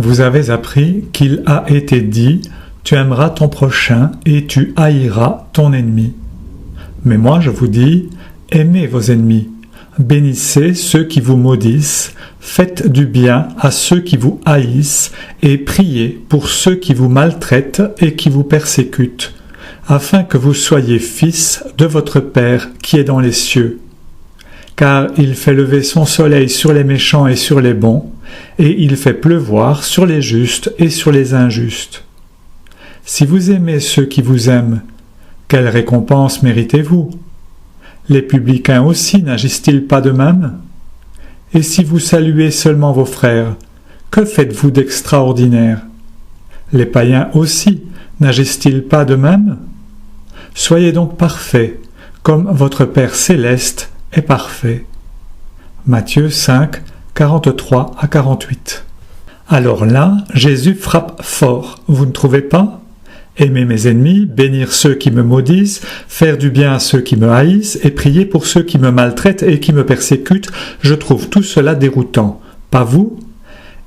Vous avez appris qu'il a été dit « Tu aimeras ton prochain et tu haïras ton ennemi ». Mais moi je vous dis « Aimez vos ennemis, bénissez ceux qui vous maudissent, faites du bien à ceux qui vous haïssent et priez pour ceux qui vous maltraitent et qui vous persécutent, afin que vous soyez fils de votre Père qui est dans les cieux. Car il fait lever son soleil sur les méchants et sur les bons, et il fait pleuvoir sur les justes et sur les injustes. Si vous aimez ceux qui vous aiment, quelle récompense méritez-vous? Les publicains aussi n'agissent-ils pas de même? Et si vous saluez seulement vos frères, que faites-vous d'extraordinaire? Les païens aussi n'agissent-ils pas de même? Soyez donc parfaits, comme votre Père céleste est parfait. Matthieu 5, 43 à 48. Alors là, Jésus frappe fort, vous ne trouvez pas? Aimer mes ennemis, bénir ceux qui me maudissent, faire du bien à ceux qui me haïssent et prier pour ceux qui me maltraitent et qui me persécutent, je trouve tout cela déroutant. Pas vous?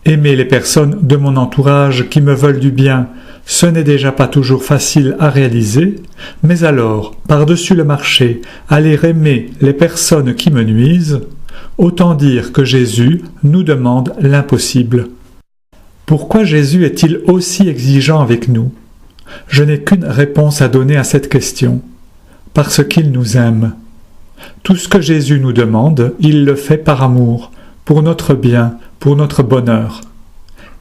Aimer les personnes de mon entourage qui me veulent du bien, ce n'est déjà pas toujours facile à réaliser, mais alors, par-dessus le marché, aller aimer les personnes qui me nuisent, autant dire que Jésus nous demande l'impossible. Pourquoi Jésus est-il aussi exigeant avec nous? Je n'ai qu'une réponse à donner à cette question. Parce qu'il nous aime. Tout ce que Jésus nous demande, il le fait par amour, pour notre bien, pour notre bonheur.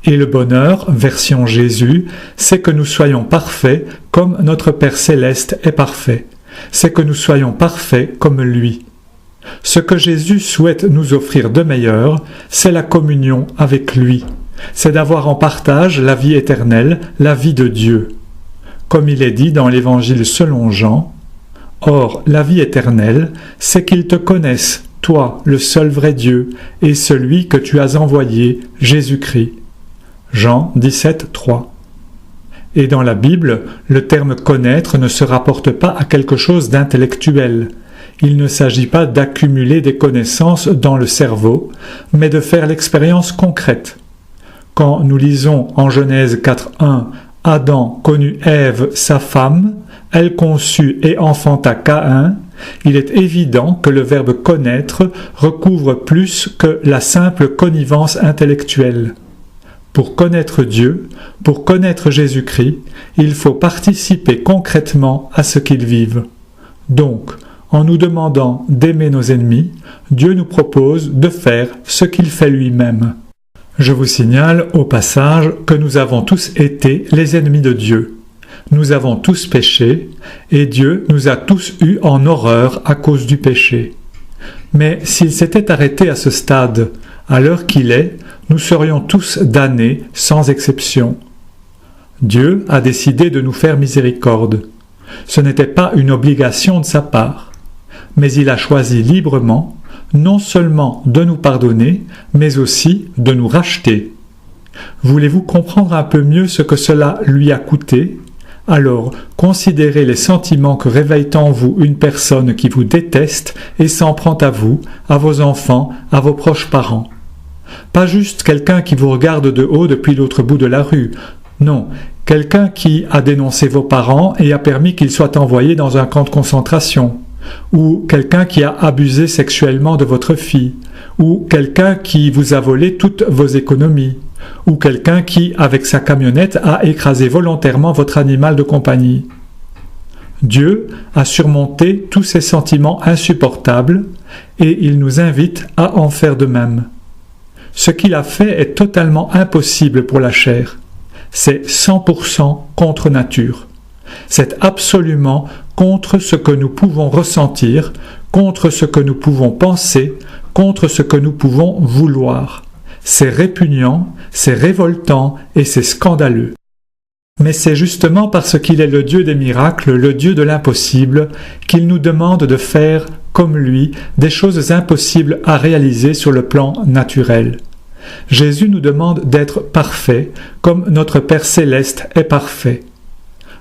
Et le bonheur, version Jésus, c'est que nous soyons parfaits comme notre Père céleste est parfait. C'est que nous soyons parfaits comme lui. Ce que Jésus souhaite nous offrir de meilleur, c'est la communion avec lui. C'est d'avoir en partage la vie éternelle, la vie de Dieu. Comme il est dit dans l'Évangile selon Jean, « Or, la vie éternelle, c'est qu'ils te connaissent, toi, le seul vrai Dieu, et celui que tu as envoyé, Jésus-Christ. » Jean 17, 3. Et dans la Bible, le terme « connaître » ne se rapporte pas à quelque chose d'intellectuel. Il ne s'agit pas d'accumuler des connaissances dans le cerveau, mais de faire l'expérience concrète. Quand nous lisons en Genèse 4.1 « Adam connut Ève, sa femme, elle conçut et enfanta Caïn », il est évident que le verbe « connaître » recouvre plus que la simple connivence intellectuelle. Pour connaître Dieu, pour connaître Jésus-Christ, il faut participer concrètement à ce qu'ils vivent. Donc, en nous demandant d'aimer nos ennemis, Dieu nous propose de faire ce qu'il fait lui-même. Je vous signale au passage que nous avons tous été les ennemis de Dieu. Nous avons tous péché, et Dieu nous a tous eus en horreur à cause du péché. Mais s'il s'était arrêté à ce stade, à l'heure qu'il est, nous serions tous damnés sans exception. Dieu a décidé de nous faire miséricorde. Ce n'était pas une obligation de sa part, mais il a choisi librement non seulement de nous pardonner, mais aussi de nous racheter. Voulez-vous comprendre un peu mieux ce que cela lui a coûté? Alors, considérez les sentiments que réveille en vous une personne qui vous déteste et s'en prend à vous, à vos enfants, à vos proches parents. Pas juste quelqu'un qui vous regarde de haut depuis l'autre bout de la rue. Non, quelqu'un qui a dénoncé vos parents et a permis qu'ils soient envoyés dans un camp de concentration. Ou quelqu'un qui a abusé sexuellement de votre fille. Ou quelqu'un qui vous a volé toutes vos économies. Ou quelqu'un qui, avec sa camionnette, a écrasé volontairement votre animal de compagnie. Dieu a surmonté tous ces sentiments insupportables et il nous invite à en faire de même. Ce qu'il a fait est totalement impossible pour la chair. C'est 100% contre nature. C'est absolument contre ce que nous pouvons ressentir, contre ce que nous pouvons penser, contre ce que nous pouvons vouloir. C'est répugnant, c'est révoltant et c'est scandaleux. Mais c'est justement parce qu'il est le Dieu des miracles, le Dieu de l'impossible, qu'il nous demande de faire, comme lui, des choses impossibles à réaliser sur le plan naturel. Jésus nous demande d'être parfait, comme notre Père céleste est parfait.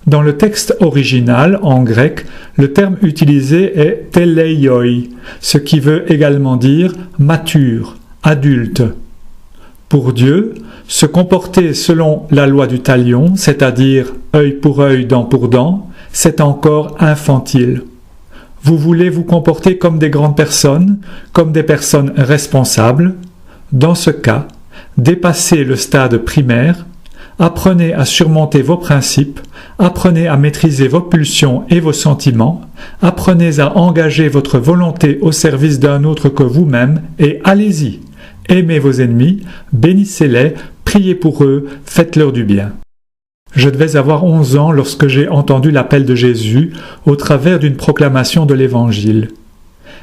Dans le texte original, en grec, le terme utilisé est teleioi, ce qui veut également dire mature, adulte. Pour Dieu, Se comporter selon la loi du talion, c'est-à-dire œil pour œil, dent pour dent, c'est encore infantile. Vous voulez vous comporter comme des grandes personnes, comme des personnes responsables. Dans ce cas, dépassez le stade primaire, apprenez à surmonter vos principes, apprenez à maîtriser vos pulsions et vos sentiments, apprenez à engager votre volonté au service d'un autre que vous-même et allez-y. Aimez vos ennemis, bénissez-les, priez pour eux, faites-leur du bien. Je devais avoir 11 ans lorsque j'ai entendu l'appel de Jésus au travers d'une proclamation de l'Évangile.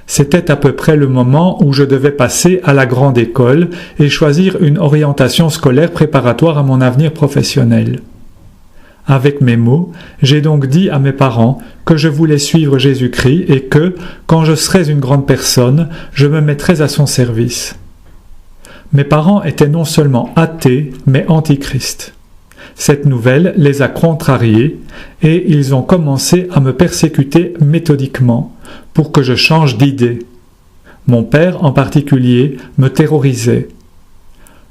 C'était à peu près le moment où je devais passer à la grande école et choisir une orientation scolaire préparatoire à mon avenir professionnel. Avec mes mots, j'ai donc dit à mes parents que je voulais suivre Jésus-Christ et que, quand je serais une grande personne, je me mettrais à son service. Mes parents étaient non seulement athées, mais antichrist. Cette nouvelle les a contrariés et ils ont commencé à me persécuter méthodiquement pour que je change d'idée. Mon père, en particulier, me terrorisait.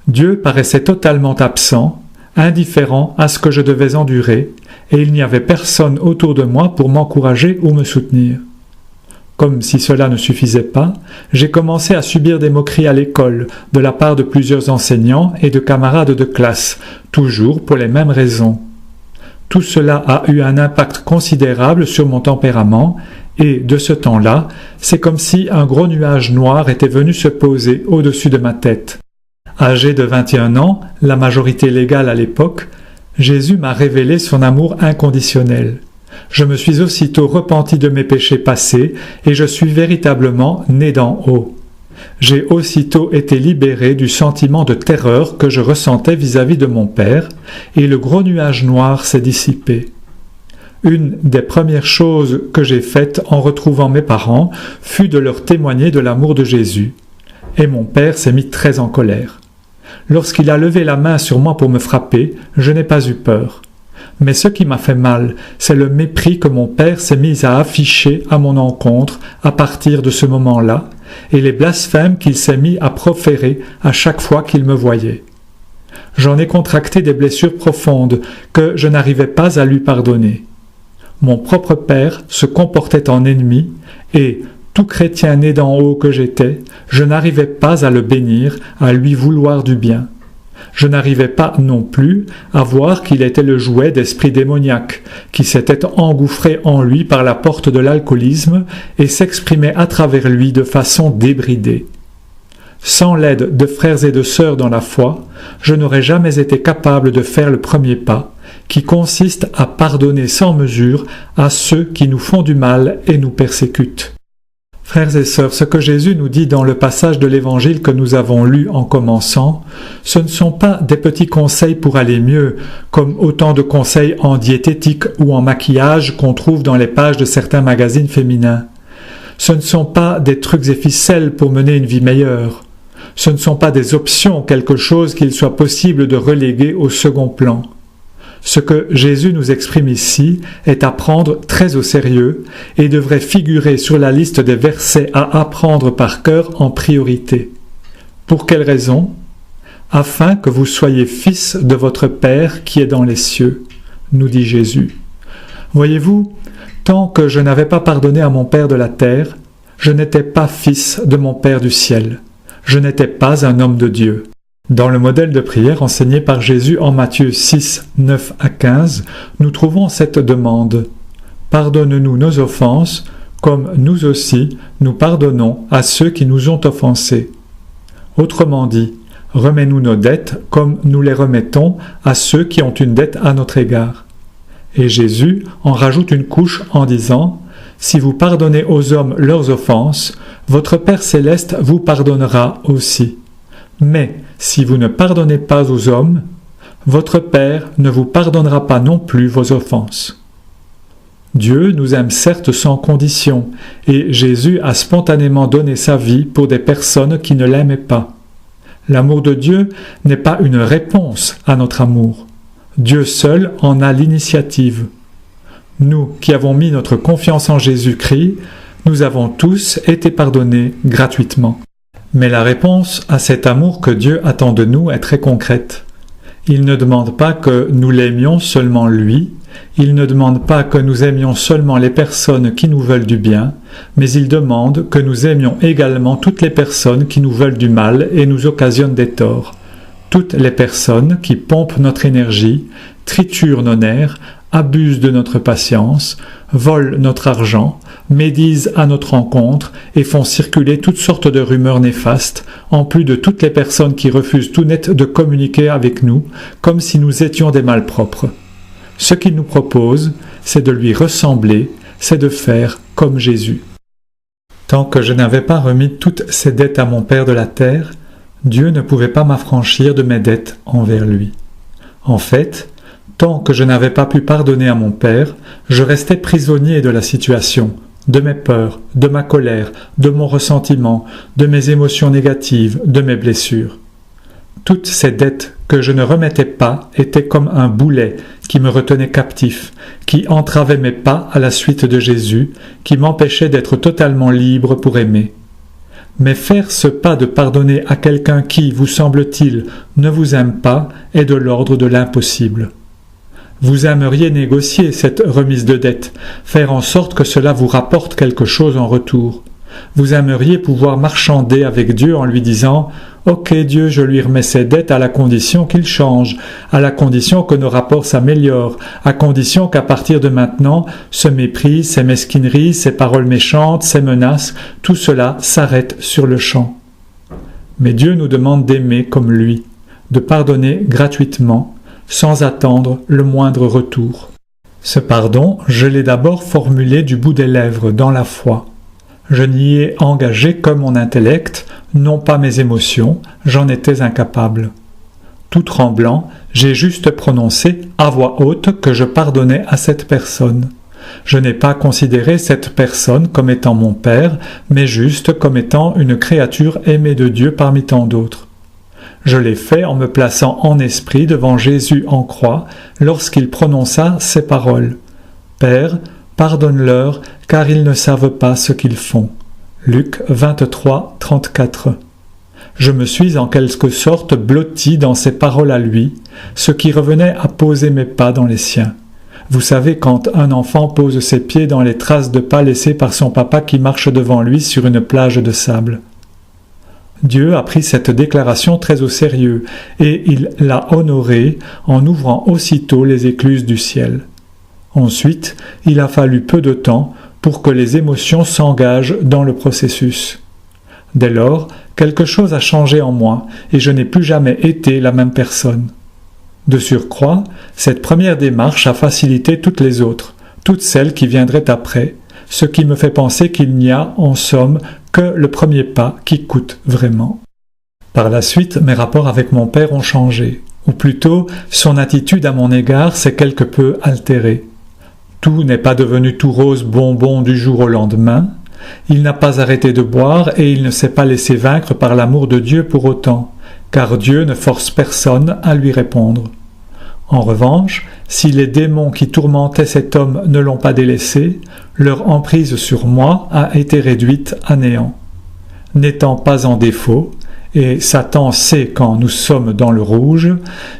Dieu paraissait totalement absent, indifférent à ce que je devais endurer, et il n'y avait personne autour de moi pour m'encourager ou me soutenir. Comme si cela ne suffisait pas, j'ai commencé à subir des moqueries à l'école de la part de plusieurs enseignants et de camarades de classe, toujours pour les mêmes raisons. Tout cela a eu un impact considérable sur mon tempérament et, de ce temps-là, c'est comme si un gros nuage noir était venu se poser au-dessus de ma tête. Âgé de 21 ans, la majorité légale à l'époque, Jésus m'a révélé son amour inconditionnel. Je me suis aussitôt repenti de mes péchés passés et je suis véritablement né d'en haut. J'ai aussitôt été libéré du sentiment de terreur que je ressentais vis-à-vis de mon père et le gros nuage noir s'est dissipé. Une des premières choses que j'ai faites en retrouvant mes parents fut de leur témoigner de l'amour de Jésus. Et mon père s'est mis très en colère. Lorsqu'il a levé la main sur moi pour me frapper, je n'ai pas eu peur. Mais ce qui m'a fait mal, c'est le mépris que mon père s'est mis à afficher à mon encontre à partir de ce moment-là, et les blasphèmes qu'il s'est mis à proférer à chaque fois qu'il me voyait. J'en ai contracté des blessures profondes que je n'arrivais pas à lui pardonner. Mon propre père se comportait en ennemi, et, tout chrétien né d'en haut que j'étais, je n'arrivais pas à le bénir, à lui vouloir du bien. Je n'arrivais pas non plus à voir qu'il était le jouet d'esprits démoniaques, qui s'étaient engouffrés en lui par la porte de l'alcoolisme et s'exprimaient à travers lui de façon débridée. Sans l'aide de frères et de sœurs dans la foi, je n'aurais jamais été capable de faire le premier pas, qui consiste à pardonner sans mesure à ceux qui nous font du mal et nous persécutent. Frères et sœurs, ce que Jésus nous dit dans le passage de l'Évangile que nous avons lu en commençant, ce ne sont pas des petits conseils pour aller mieux, comme autant de conseils en diététique ou en maquillage qu'on trouve dans les pages de certains magazines féminins. Ce ne sont pas des trucs et ficelles pour mener une vie meilleure. Ce ne sont pas des options, quelque chose qu'il soit possible de reléguer au second plan. Ce que Jésus nous exprime ici est à prendre très au sérieux et devrait figurer sur la liste des versets à apprendre par cœur en priorité. Pour quelle raison ? Afin que vous soyez fils de votre Père qui est dans les cieux, nous dit Jésus. Voyez-vous, tant que je n'avais pas pardonné à mon Père de la terre, je n'étais pas fils de mon Père du ciel. Je n'étais pas un homme de Dieu. Dans le modèle de prière enseigné par Jésus en Matthieu 6, 9 à 15, nous trouvons cette demande. « Pardonne-nous nos offenses, comme nous aussi nous pardonnons à ceux qui nous ont offensés. » Autrement dit, remets-nous nos dettes comme nous les remettons à ceux qui ont une dette à notre égard. Et Jésus en rajoute une couche en disant « Si vous pardonnez aux hommes leurs offenses, votre Père céleste vous pardonnera aussi. Mais si vous ne pardonnez pas aux hommes, votre Père ne vous pardonnera pas non plus vos offenses. » Dieu nous aime certes sans condition, et Jésus a spontanément donné sa vie pour des personnes qui ne l'aimaient pas. L'amour de Dieu n'est pas une réponse à notre amour. Dieu seul en a l'initiative. Nous qui avons mis notre confiance en Jésus-Christ, nous avons tous été pardonnés gratuitement. Mais la réponse à cet amour que Dieu attend de nous est très concrète. Il ne demande pas que nous l'aimions seulement lui, il ne demande pas que nous aimions seulement les personnes qui nous veulent du bien, mais il demande que nous aimions également toutes les personnes qui nous veulent du mal et nous occasionnent des torts. Toutes les personnes qui pompent notre énergie, triturent nos nerfs, abusent de notre patience, volent notre argent, médisent à notre encontre et font circuler toutes sortes de rumeurs néfastes, en plus de toutes les personnes qui refusent tout net de communiquer avec nous, comme si nous étions des malpropres. Ce qu'il nous propose, c'est de lui ressembler, c'est de faire comme Jésus. Tant que je n'avais pas remis toutes ces dettes à mon Père de la terre, Dieu ne pouvait pas m'affranchir de mes dettes envers lui. En fait, tant que je n'avais pas pu pardonner à mon Père, je restais prisonnier de la situation, de mes peurs, de ma colère, de mon ressentiment, de mes émotions négatives, de mes blessures. Toutes ces dettes que je ne remettais pas étaient comme un boulet qui me retenait captif, qui entravait mes pas à la suite de Jésus, qui m'empêchait d'être totalement libre pour aimer. Mais faire ce pas de pardonner à quelqu'un qui, vous semble-t-il, ne vous aime pas est de l'ordre de l'impossible. Vous aimeriez négocier cette remise de dette, faire en sorte que cela vous rapporte quelque chose en retour. Vous aimeriez pouvoir marchander avec Dieu en lui disant « Ok Dieu, je lui remets ses dettes à la condition qu'il change, à la condition que nos rapports s'améliorent, à condition qu'à partir de maintenant, ce mépris, ces mesquineries, ces paroles méchantes, ces menaces, tout cela s'arrête sur le champ. » Mais Dieu nous demande d'aimer comme lui, de pardonner gratuitement, sans attendre le moindre retour. Ce pardon, je l'ai d'abord formulé du bout des lèvres, dans la foi. Je n'y ai engagé que mon intellect, non pas mes émotions, j'en étais incapable. Tout tremblant, j'ai juste prononcé à voix haute que je pardonnais à cette personne. Je n'ai pas considéré cette personne comme étant mon père, mais juste comme étant une créature aimée de Dieu parmi tant d'autres. Je l'ai fait en me plaçant en esprit devant Jésus en croix lorsqu'il prononça ces paroles. « Père, pardonne-leur, car ils ne savent pas ce qu'ils font. » Luc 23, 34. Je me suis en quelque sorte blotti dans ces paroles à lui, ce qui revenait à poser mes pas dans les siens. Vous savez, quand un enfant pose ses pieds dans les traces de pas laissées par son papa qui marche devant lui sur une plage de sable. Dieu a pris cette déclaration très au sérieux, et il l'a honorée en ouvrant aussitôt les écluses du ciel. Ensuite, il a fallu peu de temps pour que les émotions s'engagent dans le processus. Dès lors, quelque chose a changé en moi, et je n'ai plus jamais été la même personne. De surcroît, cette première démarche a facilité toutes les autres, toutes celles qui viendraient après, ce qui me fait penser qu'il n'y a, en somme, que le premier pas qui coûte vraiment. Par la suite, mes rapports avec mon père ont changé, ou plutôt, son attitude à mon égard s'est quelque peu altérée. Tout n'est pas devenu tout rose bonbon du jour au lendemain. Il n'a pas arrêté de boire et il ne s'est pas laissé vaincre par l'amour de Dieu pour autant, car Dieu ne force personne à lui répondre. En revanche, si les démons qui tourmentaient cet homme ne l'ont pas délaissé, leur emprise sur moi a été réduite à néant. N'étant pas en défaut, et Satan sait quand nous sommes dans le rouge,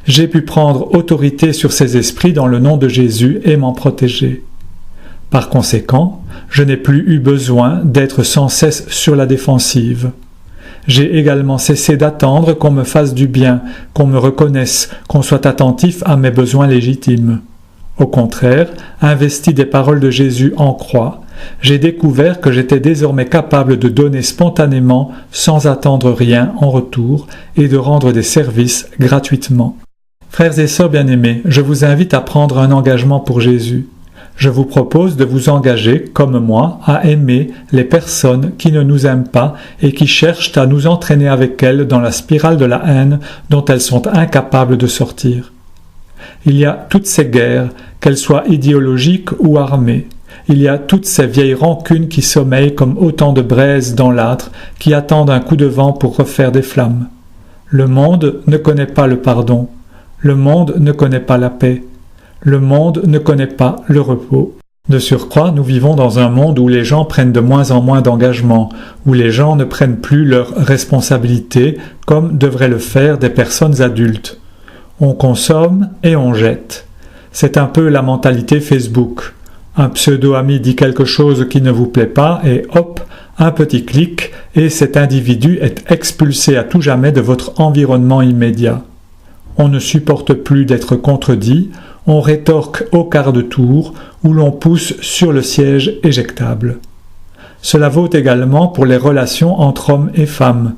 j'ai pu prendre autorité sur ces esprits dans le nom de Jésus et m'en protéger. Par conséquent, je n'ai plus eu besoin d'être sans cesse sur la défensive. J'ai également cessé d'attendre qu'on me fasse du bien, qu'on me reconnaisse, qu'on soit attentif à mes besoins légitimes. Au contraire, investi des paroles de Jésus en croix, j'ai découvert que j'étais désormais capable de donner spontanément, sans attendre rien en retour, et de rendre des services gratuitement. Frères et sœurs bien-aimés, je vous invite à prendre un engagement pour Jésus. Je vous propose de vous engager, comme moi, à aimer les personnes qui ne nous aiment pas et qui cherchent à nous entraîner avec elles dans la spirale de la haine dont elles sont incapables de sortir. Il y a toutes ces guerres, qu'elles soient idéologiques ou armées. Il y a toutes ces vieilles rancunes qui sommeillent comme autant de braises dans l'âtre, qui attendent un coup de vent pour refaire des flammes. Le monde ne connaît pas le pardon. Le monde ne connaît pas la paix. Le monde ne connaît pas le repos. De surcroît, nous vivons dans un monde où les gens prennent de moins en moins d'engagement, où les gens ne prennent plus leurs responsabilités comme devraient le faire des personnes adultes. On consomme et on jette. C'est un peu la mentalité Facebook. Un pseudo-ami dit quelque chose qui ne vous plaît pas et hop, un petit clic et cet individu est expulsé à tout jamais de votre environnement immédiat. On ne supporte plus d'être contredit, on rétorque au quart de tour ou l'on pousse sur le siège éjectable. Cela vaut également pour les relations entre hommes et femmes,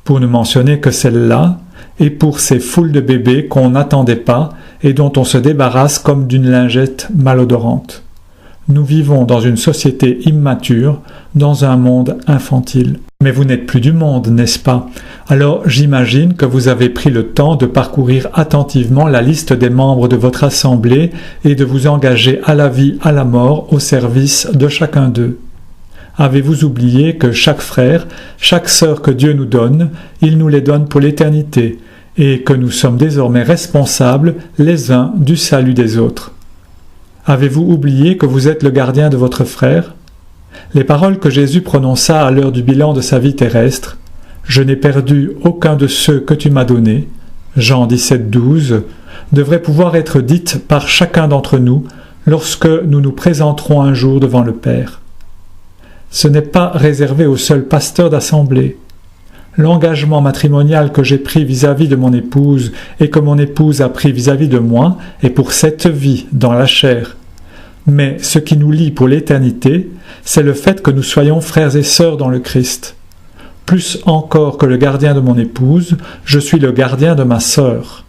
pour ne mentionner que celle-là, et pour ces foules de bébés qu'on n'attendait pas et dont on se débarrasse comme d'une lingette malodorante. Nous vivons dans une société immature, dans un monde infantile. Mais vous n'êtes plus du monde, n'est-ce pas? Alors j'imagine que vous avez pris le temps de parcourir attentivement la liste des membres de votre assemblée et de vous engager à la vie, à la mort, au service de chacun d'eux. Avez-vous oublié que chaque frère, chaque sœur que Dieu nous donne, il nous les donne pour l'éternité, et que nous sommes désormais responsables les uns du salut des autres? Avez-vous oublié que vous êtes le gardien de votre frère? Les paroles que Jésus prononça à l'heure du bilan de sa vie terrestre, « Je n'ai perdu aucun de ceux que tu m'as donnés » Jean 17, 12, devraient pouvoir être dites par chacun d'entre nous lorsque nous nous présenterons un jour devant le Père. Ce n'est pas réservé aux seuls pasteurs d'assemblée. L'engagement matrimonial que j'ai pris vis-à-vis de mon épouse et que mon épouse a pris vis-à-vis de moi est pour cette vie dans la chair. Mais ce qui nous lie pour l'éternité, c'est le fait que nous soyons frères et sœurs dans le Christ. Plus encore que le gardien de mon épouse, je suis le gardien de ma sœur.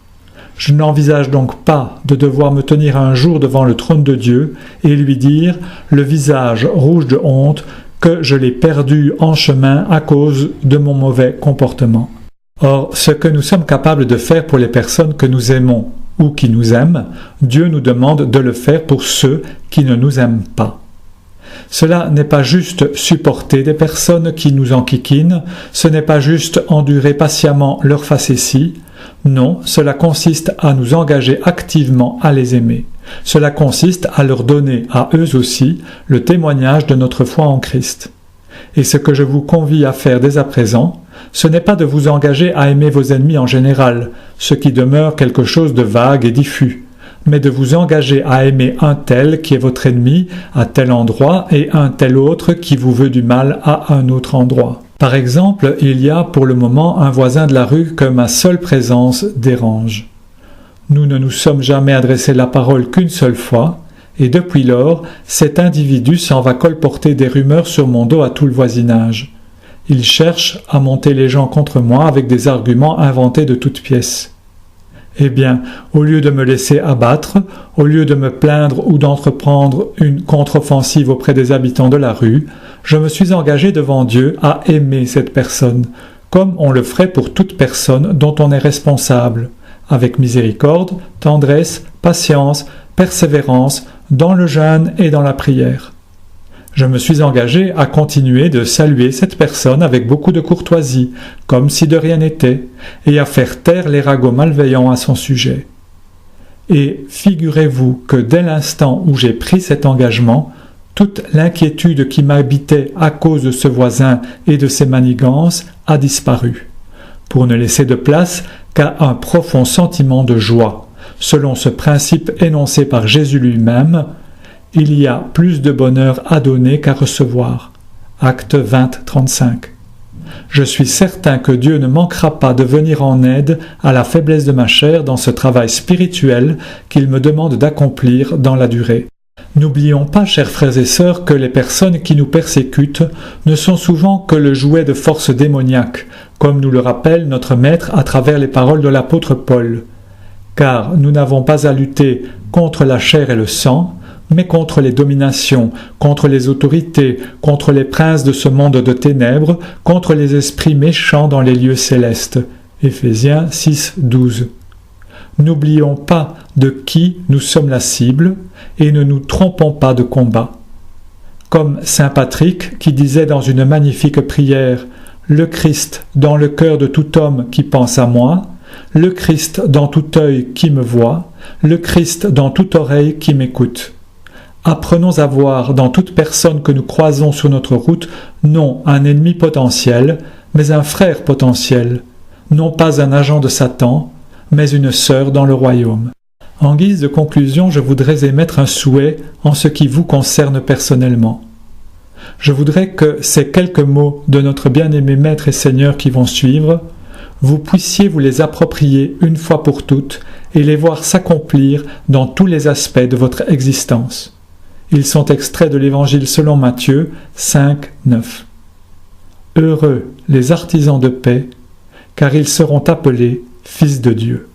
Je n'envisage donc pas de devoir me tenir un jour devant le trône de Dieu et lui dire, le visage rouge de honte, que je l'ai perdu en chemin à cause de mon mauvais comportement. Or, ce que nous sommes capables de faire pour les personnes que nous aimons ou qui nous aiment, Dieu nous demande de le faire pour ceux qui ne nous aiment pas. Cela n'est pas juste supporter des personnes qui nous enquiquinent, ce n'est pas juste endurer patiemment leurs facéties, non, cela consiste à nous engager activement à les aimer. Cela consiste à leur donner à eux aussi le témoignage de notre foi en Christ. Et ce que je vous convie à faire dès à présent, ce n'est pas de vous engager à aimer vos ennemis en général, ce qui demeure quelque chose de vague et diffus, mais de vous engager à aimer un tel qui est votre ennemi à tel endroit et un tel autre qui vous veut du mal à un autre endroit. Par exemple, il y a pour le moment un voisin de la rue que ma seule présence dérange. Nous ne nous sommes jamais adressé la parole qu'une seule fois, et depuis lors, cet individu s'en va colporter des rumeurs sur mon dos à tout le voisinage. Il cherche à monter les gens contre moi avec des arguments inventés de toutes pièces. Eh bien, au lieu de me laisser abattre, au lieu de me plaindre ou d'entreprendre une contre-offensive auprès des habitants de la rue, je me suis engagé devant Dieu à aimer cette personne, comme on le ferait pour toute personne dont on est responsable, avec miséricorde, tendresse, patience, persévérance, dans le jeûne et dans la prière. Je me suis engagé à continuer de saluer cette personne avec beaucoup de courtoisie, comme si de rien n'était, et à faire taire les ragots malveillants à son sujet. Et figurez-vous que dès l'instant où j'ai pris cet engagement, toute l'inquiétude qui m'habitait à cause de ce voisin et de ses manigances a disparu, pour ne laisser de place qu'à un profond sentiment de joie, selon ce principe énoncé par Jésus lui-même. Il y a plus de bonheur à donner qu'à recevoir. Acte 20, 35. Je suis certain que Dieu ne manquera pas de venir en aide à la faiblesse de ma chair dans ce travail spirituel qu'il me demande d'accomplir dans la durée. N'oublions pas, chers frères et sœurs, que les personnes qui nous persécutent ne sont souvent que le jouet de forces démoniaques, comme nous le rappelle notre Maître à travers les paroles de l'apôtre Paul. Car nous n'avons pas à lutter contre la chair et le sang, mais contre les dominations, contre les autorités, contre les princes de ce monde de ténèbres, contre les esprits méchants dans les lieux célestes. Éphésiens 6, 12. N'oublions pas de qui nous sommes la cible et ne nous trompons pas de combat. Comme saint Patrick qui disait dans une magnifique prière « Le Christ dans le cœur de tout homme qui pense à moi, le Christ dans tout œil qui me voit, le Christ dans toute oreille qui m'écoute. » Apprenons à voir dans toute personne que nous croisons sur notre route non un ennemi potentiel, mais un frère potentiel, non pas un agent de Satan, mais une sœur dans le royaume. En guise de conclusion, je voudrais émettre un souhait en ce qui vous concerne personnellement. Je voudrais que ces quelques mots de notre bien-aimé Maître et Seigneur qui vont suivre, vous puissiez vous les approprier une fois pour toutes et les voir s'accomplir dans tous les aspects de votre existence. Ils sont extraits de l'Évangile selon Matthieu 5, 9. Heureux les artisans de paix, car ils seront appelés fils de Dieu.